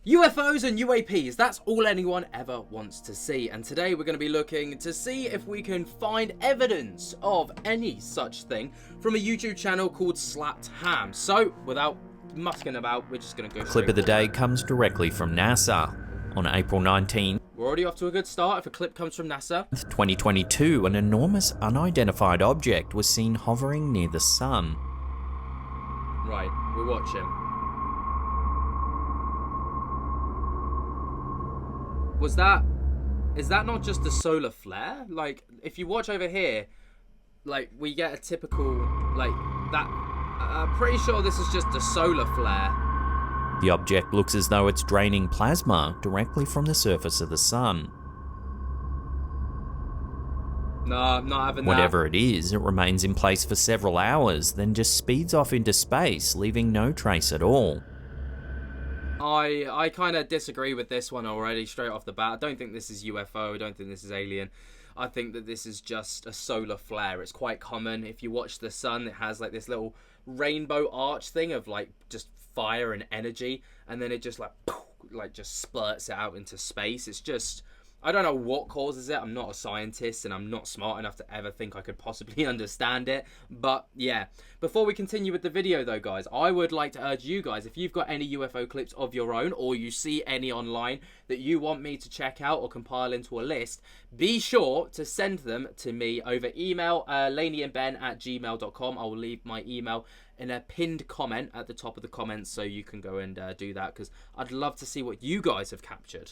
UFOs and UAPs, that's all anyone ever wants to see, and today we're going to be looking to see if we can find evidence of any such thing from a YouTube channel called Slapped Ham. So, without musking about, we're just going to go Clip of the day comes directly from NASA. On April 19, We're already off to a good start if a clip comes from NASA. 2022, an enormous unidentified object was seen hovering near the sun. Right, we're watching. Is that not just a solar flare? Like, if you watch over here, like, we get a typical, like, that, I'm pretty sure this is just a solar flare. The object looks as though it's draining plasma directly from the surface of the sun. No, I'm not having that. Whatever it is, it remains in place for several hours, then just speeds off into space, leaving no trace at all. I kind of disagree with this one already, straight off the bat. I don't think this is UFO, I don't think this is alien. I think that this is just a solar flare. It's quite common. If you watch the sun, it has like this little rainbow arch thing of like just fire and energy, and then it just like just spurts it out into space. It's just, I don't know what causes it. I'm not a scientist and I'm not smart enough to ever think I could possibly understand it. But yeah, before we continue with the video though, guys, I would like to urge you guys, if you've got any UFO clips of your own or you see any online that you want me to check out or compile into a list, be sure to send them to me over email, laneyandben@gmail.com. I will leave my email in a pinned comment at the top of the comments so you can go and do that, because I'd love to see what you guys have captured.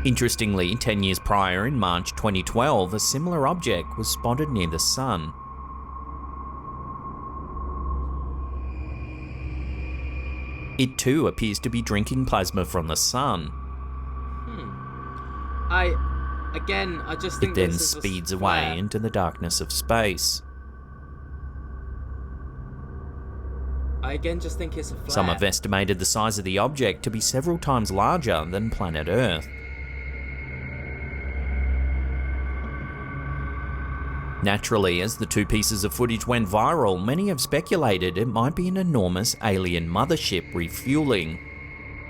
Interestingly, 10 years prior, in March 2012, a similar object was spotted near the sun. It too appears to be drinking plasma from the sun. I just think it then this is speeds a flare. away into the darkness of space. I again just think it's a flare. Some have estimated the size of the object to be several times larger than planet Earth. Naturally, as the two pieces of footage went viral, many have speculated it might be an enormous alien mothership refueling.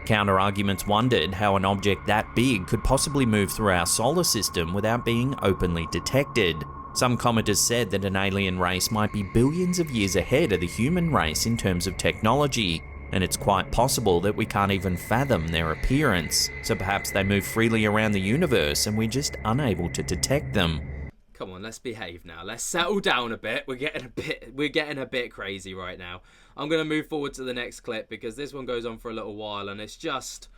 Counter-arguments wondered how an object that big could possibly move through our solar system without being openly detected. Some commenters said that an alien race might be billions of years ahead of the human race in terms of technology, and it's quite possible that we can't even fathom their appearance, so perhaps they move freely around the universe and we're just unable to detect them. Come on, let's behave now. Let's settle down a bit. We're getting a bit crazy right now. I'm going to move forward to the next clip because this one goes on for a little while and it just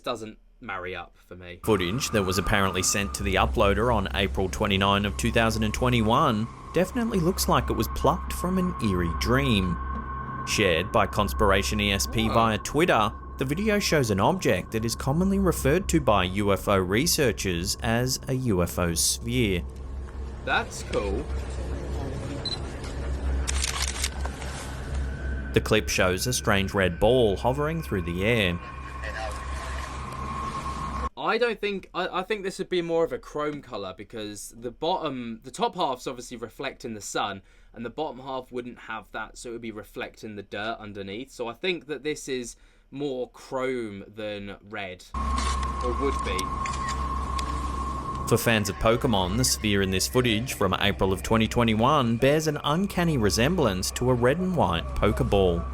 doesn't marry up for me. Footage that was apparently sent to the uploader on April 29 of 2021 definitely looks like it was plucked from an eerie dream. Shared by Conspiration ESP via Twitter, the video shows an object that is commonly referred to by UFO researchers as a UFO sphere. That's cool. The clip shows a strange red ball hovering through the air. I think this would be more of a chrome color because the top half's obviously reflecting the sun and the bottom half wouldn't have that, so it would be reflecting the dirt underneath. So I think that this is more chrome than red, or would be. For fans of Pokemon, the sphere in this footage from April of 2021 bears an uncanny resemblance to a red and white Pokeball.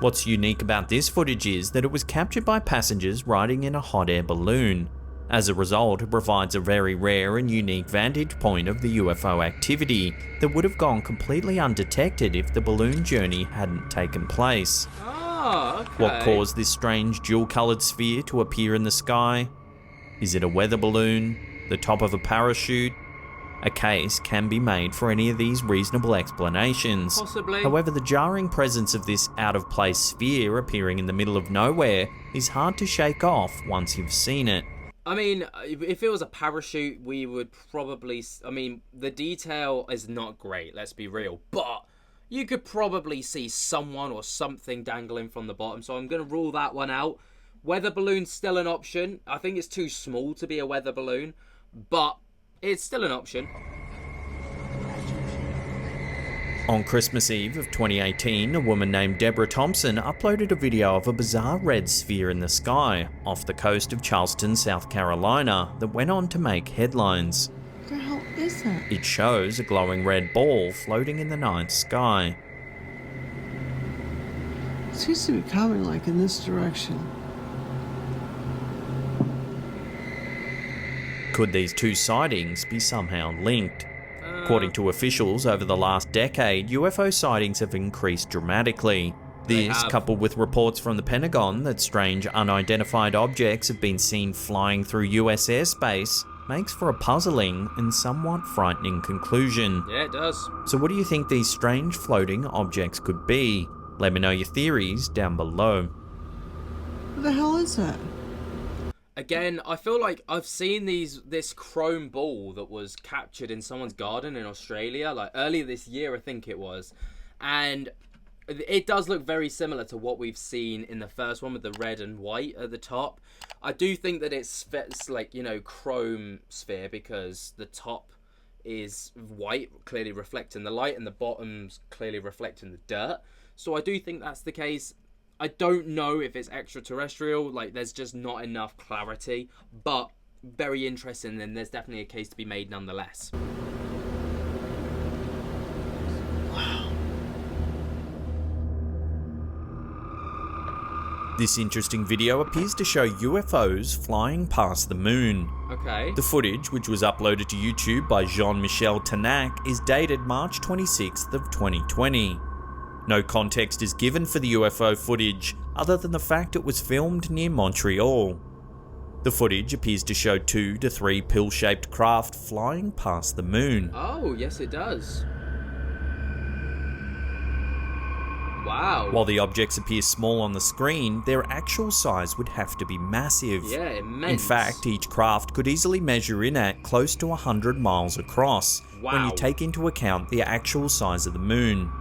What's unique about this footage is that it was captured by passengers riding in a hot air balloon. As a result, it provides a very rare and unique vantage point of the UFO activity that would have gone completely undetected if the balloon journey hadn't taken place. Oh, okay. What caused this strange dual-coloured sphere to appear in the sky? Is it a weather balloon? The top of a parachute? A case can be made for any of these reasonable explanations. Possibly. However, the jarring presence of this out-of-place sphere appearing in the middle of nowhere is hard to shake off once you've seen it. I mean, if it was a parachute, we would probably... I mean, the detail is not great, let's be real, but you could probably see someone or something dangling from the bottom, so I'm going to rule that one out. Weather balloon's still an option. I think it's too small to be a weather balloon, but it's still an option. On Christmas Eve of 2018, a woman named Deborah Thompson uploaded a video of a bizarre red sphere in the sky off the coast of Charleston, South Carolina, that went on to make headlines. What the hell is that? It shows a glowing red ball floating in the night sky. It seems to be coming like in this direction. Could these two sightings be somehow linked? According to officials, over the last decade, UFO sightings have increased dramatically. This, coupled with reports from the Pentagon that strange unidentified objects have been seen flying through US airspace, makes for a puzzling and somewhat frightening conclusion. Yeah, it does. So what do you think these strange floating objects could be? Let me know your theories down below. What the hell is that? Again, I feel like I've seen this chrome ball that was captured in someone's garden in Australia, like earlier this year, I think it was. And it does look very similar to what we've seen in the first one with the red and white at the top. I do think that it's like, you know, chrome sphere because the top is white, clearly reflecting the light, and the bottom's clearly reflecting the dirt. So I do think that's the case. I don't know if it's extraterrestrial, like there's just not enough clarity, but very interesting, and there's definitely a case to be made nonetheless. Wow. This interesting video appears to show UFOs flying past the moon. Okay. The footage, which was uploaded to YouTube by Jean-Michel Tanac, is dated March 26th of 2020. No context is given for the UFO footage, other than the fact it was filmed near Montreal. The footage appears to show 2 to 3 pill-shaped craft flying past the moon. Oh, yes it does. Wow. While the objects appear small on the screen, their actual size would have to be massive. Yeah, immense. In fact, each craft could easily measure in at close to 100 miles across, when you take into account the actual size of the moon.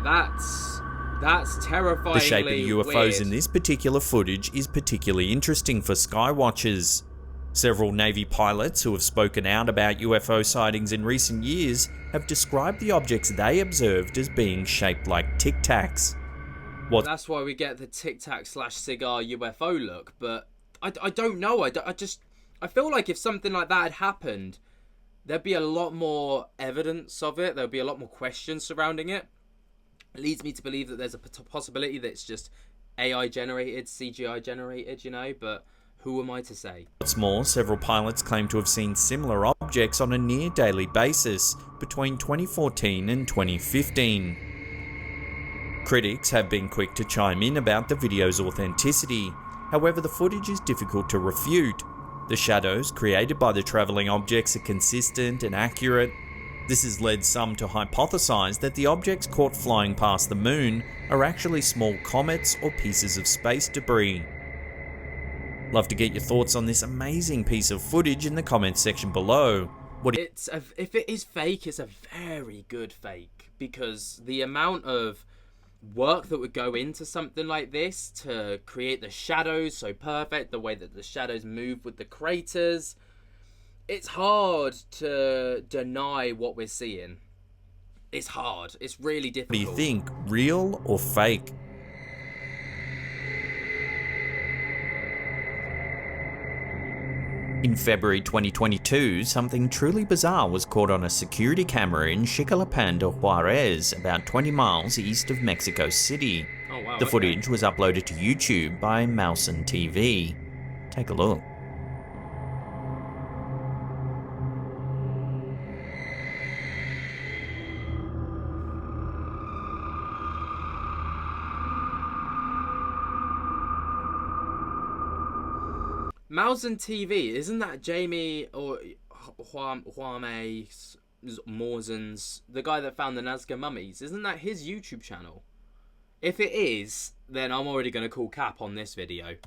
That's terrifyingly The shape of the UFOs weird. in this particular footage is particularly interesting for skywatchers. Several Navy pilots who have spoken out about UFO sightings in recent years have described the objects they observed as being shaped like Tic Tacs. That's why we get the Tic Tac / cigar UFO look, but I don't know. I feel like if something like that had happened, there'd be a lot more evidence of it. There'd be a lot more questions surrounding it. It leads me to believe that there's a possibility that it's just AI generated, CGI generated, you know, but who am I to say? What's more, several pilots claim to have seen similar objects on a near daily basis between 2014 and 2015. Critics have been quick to chime in about the video's authenticity. However, the footage is difficult to refute. The shadows created by the travelling objects are consistent and accurate. This has led some to hypothesize that the objects caught flying past the moon are actually small comets or pieces of space debris. Love to get your thoughts on this amazing piece of footage in the comments section below. If it is fake, it's a very good fake, because the amount of work that would go into something like this to create the shadows so perfect, the way that the shadows move with the craters, it's hard to deny what we're seeing. It's hard. It's really difficult. What do you think? Real or fake? In February 2022, something truly bizarre was caught on a security camera in Xicalapan de Juarez, about 20 miles east of Mexico City. Oh, wow, The footage was uploaded to YouTube by Mousen TV. Take a look. Mousen TV, isn't that Jamie or Juame Mausen's, the guy that found the Nazca mummies? Isn't that his YouTube channel? If it is, then I'm already going to call cap on this video.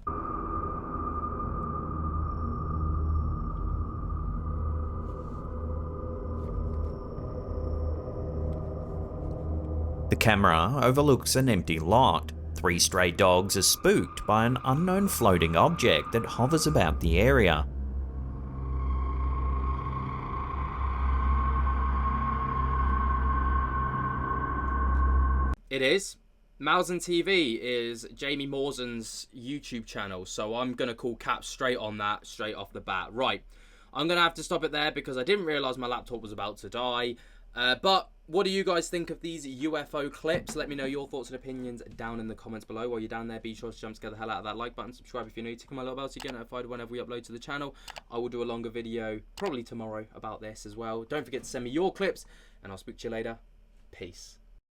The camera overlooks an empty lot. 3 stray dogs are spooked by an unknown floating object that hovers about the area. It is. Malzen TV is Jamie Mawson's YouTube channel, so I'm going to call caps straight on that, straight off the bat. Right, I'm going to have to stop it there because I didn't realise my laptop was about to die. But what do you guys think of these UFO clips? Let me know your thoughts and opinions down in the comments below. While you're down there, be sure to jump to get the hell out of that like button, subscribe if you're new, tick on my little bell so you get notified whenever we upload to the channel. I will do a longer video, probably tomorrow, about this as well. Don't forget to send me your clips, and I'll speak to you later. Peace.